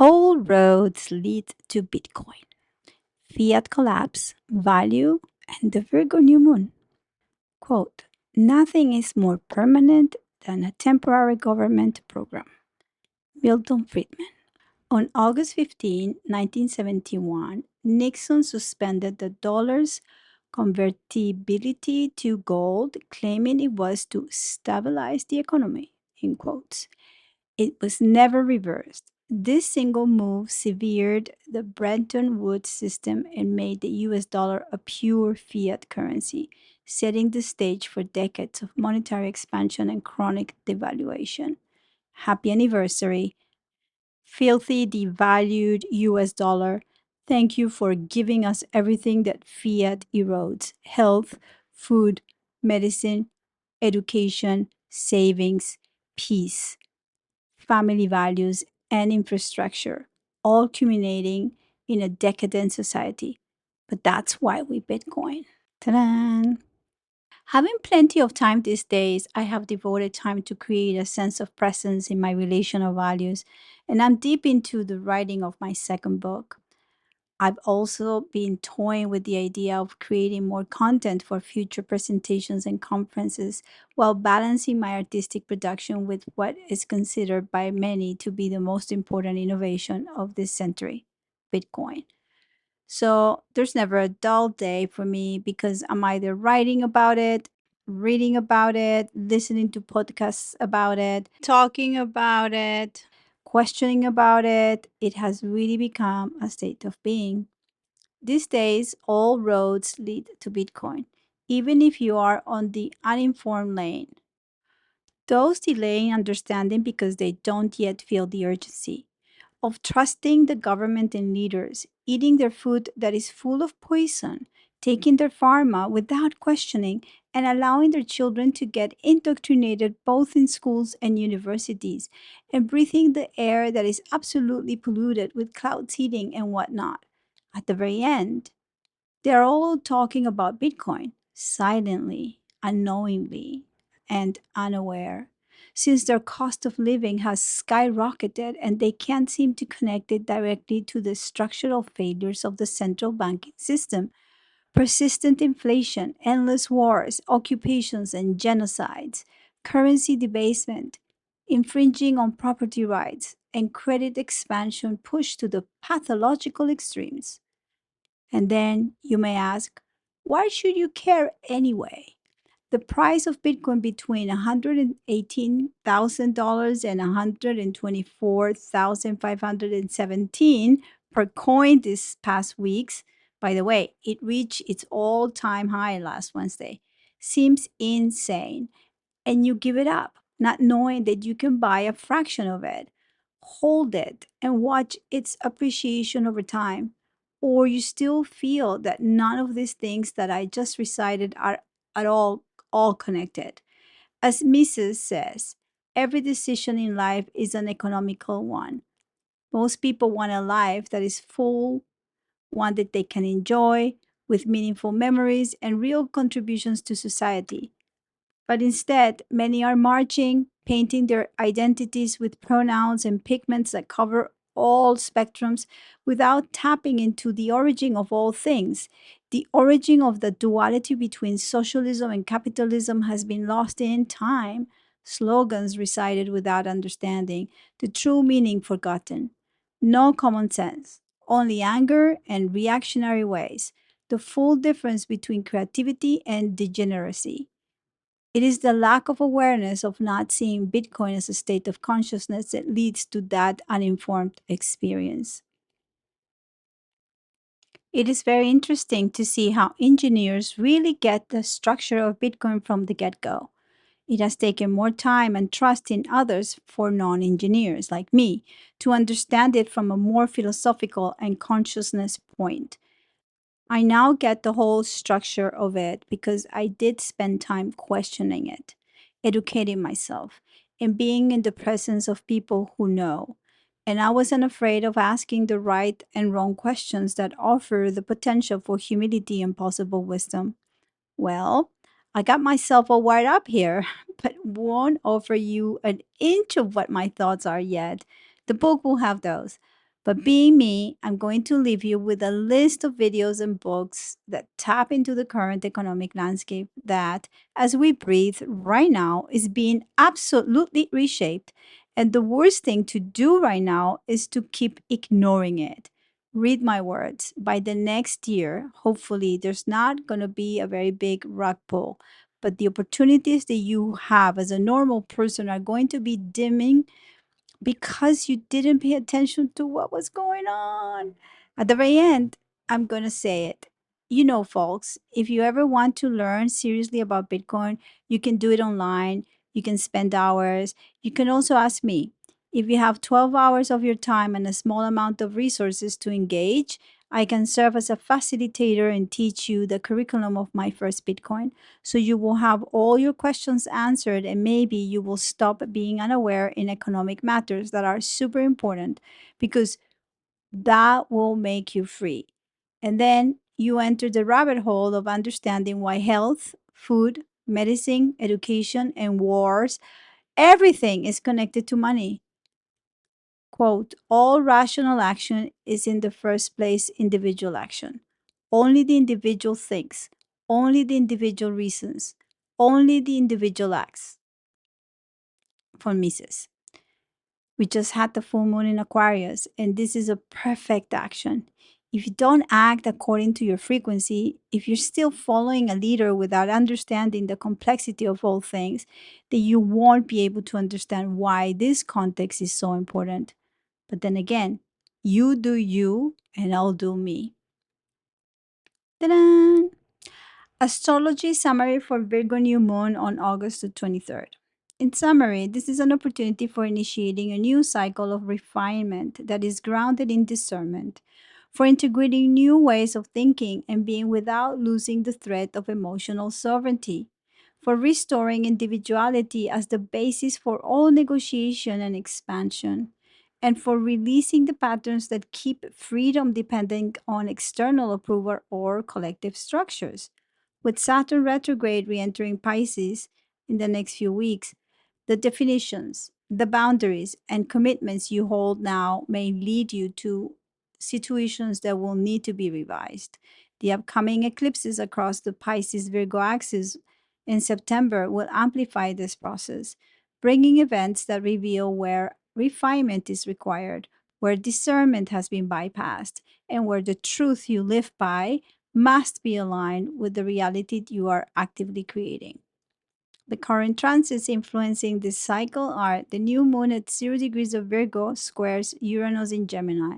All roads lead to Bitcoin. Fiat collapse, value, and the Virgo new moon. Quote, nothing is more permanent than a temporary government program. Milton Friedman. On August 15, 1971, Nixon suspended the dollar's convertibility to gold, claiming it was to stabilize the economy. In quotes. It was never reversed. This single move severed the Bretton Woods system and made the US dollar a pure fiat currency, setting the stage for decades of monetary expansion and chronic devaluation. Happy anniversary, filthy devalued US dollar. Thank you for giving us everything that fiat erodes: health, food, medicine, education, savings, peace, family values, and infrastructure, all culminating in a decadent society. But that's why we Bitcoin. Ta-da! Having plenty of time these days, I have devoted time to create a sense of presence in my relational values, and I'm deep into the writing of my second book. I've also been toying with the idea of creating more content for future presentations and conferences while balancing my artistic production with what is considered by many to be the most important innovation of this century, Bitcoin. So there's never a dull day for me because I'm either writing about it, reading about it, listening to podcasts about it, talking about it, questioning about it. It has really become a state of being. These days, all roads lead to Bitcoin, even if you are on the uninformed lane. Those delaying understanding because they don't yet feel the urgency of trusting the government and leaders, eating their food that is full of poison, taking their pharma without questioning, and allowing their children to get indoctrinated both in schools and universities, and breathing the air that is absolutely polluted with cloud seeding and whatnot. At the very end, they're all talking about Bitcoin silently, unknowingly, and unaware, since their cost of living has skyrocketed and they can't seem to connect it directly to the structural failures of the central banking system. Persistent inflation, endless wars, occupations, and genocides, currency debasement, infringing on property rights, and credit expansion pushed to the pathological extremes. And then you may ask, why should you care anyway? The price of Bitcoin between $118,000 and $124,517 per coin this past weeks. By the way, it reached its all-time high last Wednesday. Seems insane, and you give it up, not knowing that you can buy a fraction of it, hold it, and watch its appreciation over time. Or you still feel that none of these things that I just recited are at all connected. As Mrs. says, every decision in life is an economical one. Most people want a life that is full, one that they can enjoy, with meaningful memories and real contributions to society. But instead, many are marching, painting their identities with pronouns and pigments that cover all spectrums without tapping into the origin of all things. The origin of the duality between socialism and capitalism has been lost in time, slogans recited without understanding, the true meaning forgotten. No common sense, only anger and reactionary ways, the full difference between creativity and degeneracy. It is the lack of awareness of not seeing Bitcoin as a state of consciousness that leads to that uninformed experience. It is very interesting to see how engineers really get the structure of Bitcoin from the get go. It has taken more time and trust in others for non engineers like me to understand it from a more philosophical and consciousness point. I now get the whole structure of it because I did spend time questioning it, educating myself, and being in the presence of people who know. And I wasn't afraid of asking the right and wrong questions that offer the potential for humility and possible wisdom. Well, I got myself all wired up here, but won't offer you an inch of what my thoughts are yet. The book will have those. But being me, I'm going to leave you with a list of videos and books that tap into the current economic landscape that, as we breathe right now, is being absolutely reshaped. And the worst thing to do right now is to keep ignoring it. Read my words. By the next year, hopefully, there's not going to be a very big rug pull, but the opportunities that you have as a normal person are going to be dimming because you didn't pay attention to what was going on. At the very end, I'm going to say it. You know, folks, if you ever want to learn seriously about Bitcoin, you can do it online. You can spend hours. You can also ask me. If you have 12 hours of your time and a small amount of resources to engage, I can serve as a facilitator and teach you the curriculum of my first Bitcoin. So you will have all your questions answered, and maybe you will stop being unaware in economic matters that are super important, because that will make you free. And then you enter the rabbit hole of understanding why health, food, medicine, education, and wars, everything is connected to money. Quote, all rational action is in the first place individual action. Only the individual thinks, only the individual reasons, only the individual acts. Von Mises. We just had the full moon in Aquarius, and this is a perfect action. If you don't act according to your frequency, if you're still following a leader without understanding the complexity of all things, then you won't be able to understand why this context is so important. But then again, you do you, and I'll do me. Ta-da! Astrology summary for Virgo new moon on August the 23rd. In summary, this is an opportunity for initiating a new cycle of refinement that is grounded in discernment, for integrating new ways of thinking and being without losing the thread of emotional sovereignty, for restoring individuality as the basis for all negotiation and expansion, and for releasing the patterns that keep freedom dependent on external approval or collective structures. With Saturn retrograde re entering Pisces in the next few weeks, the definitions, the boundaries, and commitments you hold now may lead you to situations that will need to be revised. The upcoming eclipses across the Pisces Virgo axis in September will amplify this process, bringing events that reveal where refinement is required, where discernment has been bypassed, and where the truth you live by must be aligned with the reality you are actively creating. The current transits influencing this cycle are the new moon at 0 degrees of Virgo squares Uranus in Gemini,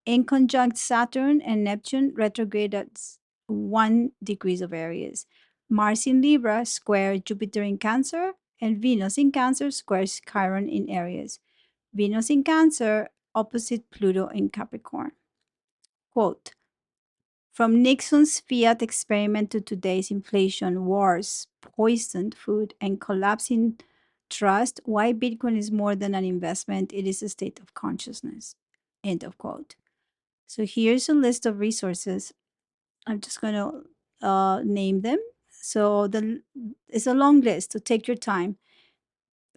in conjunct Saturn and Neptune retrograde at 1 degrees of Aries, Mars in Libra square Jupiter in Cancer, and Venus in Cancer squares Chiron in Aries, Venus in Cancer opposite Pluto in Capricorn. Quote, from Nixon's fiat experiment to today's inflation, wars, poisoned food, and collapsing trust, why Bitcoin is more than an investment, it is a state of consciousness. End of quote. So here's a list of resources. I'm just going to name them. So it's a long list, so take your time.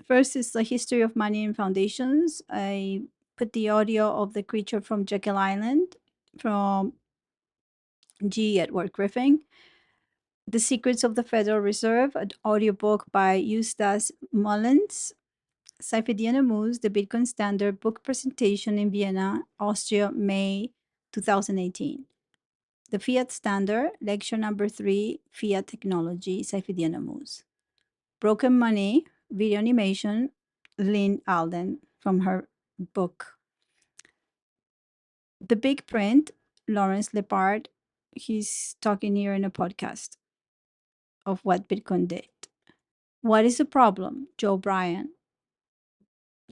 First is the history of money and foundations. I put the audio of the creature from Jekyll Island from G. Edward Griffin. The Secrets of the Federal Reserve, an audiobook by Eustace Mullins. Saifedean Ammous, The Bitcoin Standard, book presentation in Vienna, Austria, May 2018. The Fiat Standard, lecture number 3, Fiat Technology, Saifedean Ammous. Broken Money, video animation, Lynn Alden from her book. The Big Print, Lawrence Lepard. He's talking here in a podcast of what Bitcoin did. What is the problem? Joe Bryan,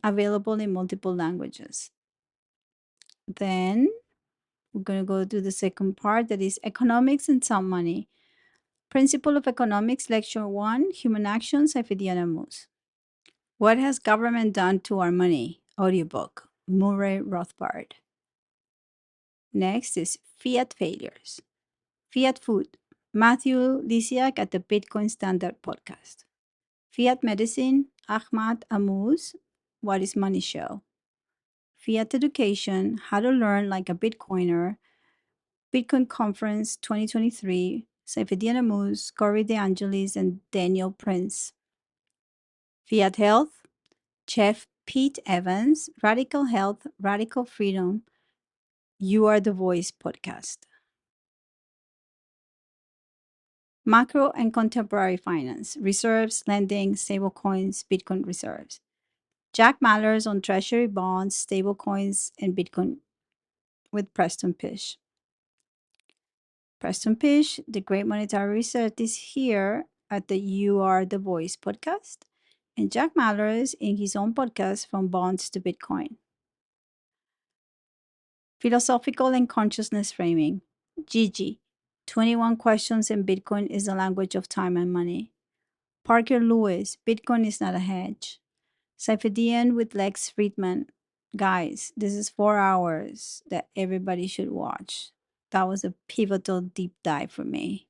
available in multiple languages. Then we're going to go to the second part, that is economics and sound money. Principle of Economics, Lecture 1, Human Actions, Saifedean Ammous. What has government done to our money? Audiobook, Murray Rothbard. Next is Fiat Failures. Fiat Food, Matthew Lisiak at the Bitcoin Standard Podcast. Fiat Medicine, Ahmad Ammous, What is Money Show. Fiat Education, How to Learn Like a Bitcoiner, Bitcoin Conference 2023, Saifedean Ammous, Corey DeAngelis, and Daniel Prince. Fiat Health, Chef Pete Evans, Radical Health, Radical Freedom, You Are the Voice podcast. Macro and Contemporary Finance, Reserves, Lending, Stablecoins, Bitcoin Reserves. Jack Mallers on Treasury Bonds, Stablecoins, and Bitcoin with Preston Pish. Preston Pish, the Great Monetary Reset, is here at the You Are the Voice podcast, and Jack Mallers in his own podcast, From Bonds to Bitcoin. Philosophical and Consciousness Framing. Gigi, 21 Questions in Bitcoin is the Language of Time and Money. Parker Lewis, Bitcoin is not a hedge. Saifedean with Lex Friedman. Guys, this is 4 hours that everybody should watch. That was a pivotal deep dive for me.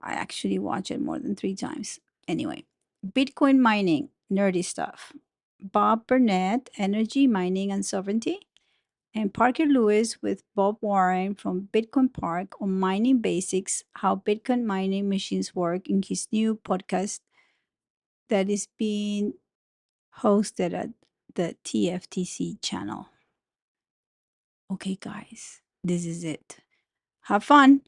I actually watched it more than 3 times. Anyway, Bitcoin mining, nerdy stuff. Bob Burnett, Energy, Mining, and Sovereignty. And Parker Lewis with Bob Warren from Bitcoin Park on mining basics, how Bitcoin mining machines work in his new podcast that is being hosted at the TFTC channel. Okay, guys, this is it. Have fun.